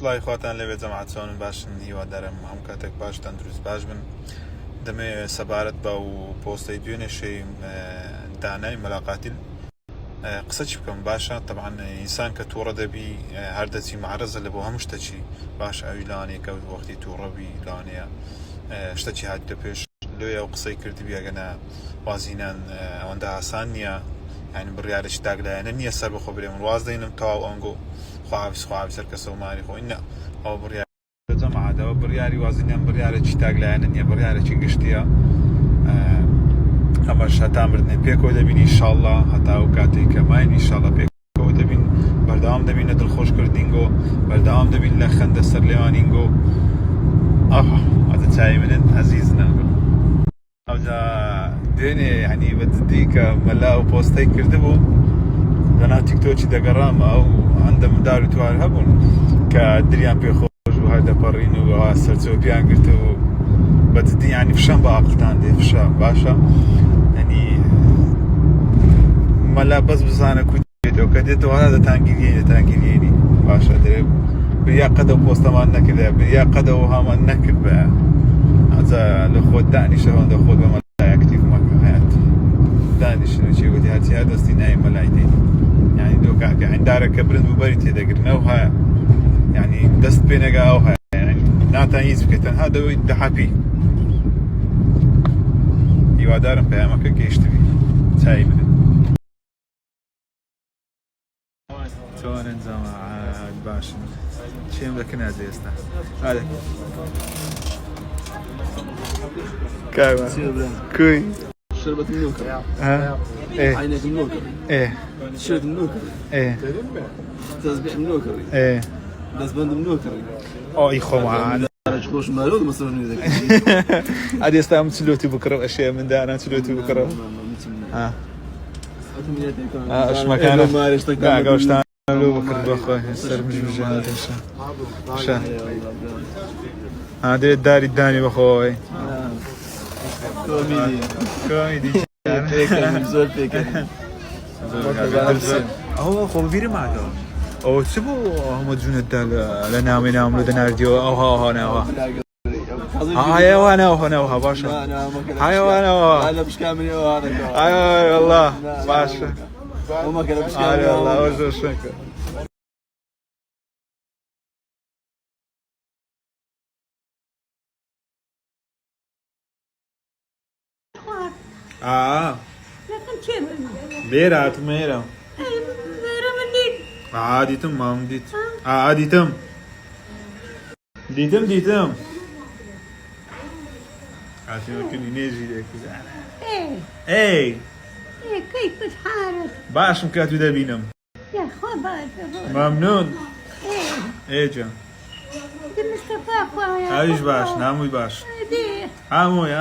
سڵای خواتان لەوێ جەماعەت چۆنن باشن هیوادارم هەموو کاتێک باش تەندروست باش بن دەمێ سەبارەت بە و پۆستەی دوێنێشەی دانای مەلاقاتیل قسە چی بکەم باشە طبعا ئینسان کە تووڕە دەبی هەردەچی معرەزە لە بۆ هەموو شتەچی باش ئەوی لانێکە وەختی تووڕەبی لانەیە شتەچی هاتیتە پێش لێە و قسەی کردی بیاگەنە وازینان ئەوەندە ئاسان نییە یعنی بڕیارێکی داگلایەنە نییە سەر بەخۆ برێ من واز دەینم تەواو ئەنگۆ خواوی سەر کەسە و ماری خۆی نە ئەوە بڕیار جەماعەتەوە بڕیاری وازینیان بڕیارێکی داگلایەنە نییە بڕیارێکی گشتیە ئەمەش هەتا مردنێ پێکەوە دەبینی ئینشاڵڵا هەتا و کاتێک کە ماین ئینشاڵڵا پێکەوە دەبین بەردەوام دەبینە دڵخۆشکردینگۆ بەردەوام دەبین لە خەندە سەر لێوانینگۆ ئەدە چای منن عەزیزنە ئەوجا دوێنێ ینی بەجددی کە مەلا و پۆستەی کردبوو لەناو تیکتۆکی دەگەڕامە ئەو هەندە منداڵ و توار هەبوون کە دریان پێخۆش و هەر دەپەڕین و ئەوە سەرچۆپیان گرت و بەجددی ینی فشەم بە عەقڵتان دێ فشە باشە ینی مەلا بەس بزانە کوی دێتەوە کە دێتەوە هەڵا دەتانگیرێنی باشە دەرێ بریا قەدە و پۆستەمان نەکردە بریا قەدە و هامان نەکرد بە ئەجا لە خۆت دانیشە هەندە خۆت بە مەلای ئەکتیڤ مەکە هەیەت دانیشن چی وتی هەرچی هەر دەستی نای مەلای دێنی یعنی دۆ کاکە عیندارەکە برند بوبەری تێدەگرنەوە هەیە یعنی دەست پێ نەگا ئەو هەیە ناتان هیچ بکەیت تەنها دەوەی دەحەپی هیوادارم پەیامەکە گەیشتبی چای بدن چۆنن جەماعەت باشن چێم دەکەن ئەجێ ئێستا هەڵێ کاوە کوی شربت من نوكر عينك من نوكر تيشيرت من نوكر تسبيح من نوكر دزبند من نوكر ئۆی خۆمان خوش مالود مصرفني ذاك عاد ئێستا من چلۆتی بکڕم ئەشێ من دانا چلۆتی بکڕم ئەشمەکانە گەشتان لۆ بکرد بەخۆی سەر مژژانەتەشە دێت داری دانی بەخۆی کۆمیدی زۆر پێکەن ئەوە خۆ بیرە ماگەوە ئەو چ بوو هەموو جوونتدا لە ناوێ ناوملە دەناردیەوە ئەوهاوانەوە هایەوانەوە باشە هایەوانەوە والله باشە والله زۆر شەکە لێرە هاتوومە ئێرە دیتم مام دیت دیتم هاتیوەکردی نێژی لێکردانە كيف حالك؟ باشم کاتو دەبینم يا خبر ممنون جا مصطفى خويا ئەویش باش نامووی باش هەمووی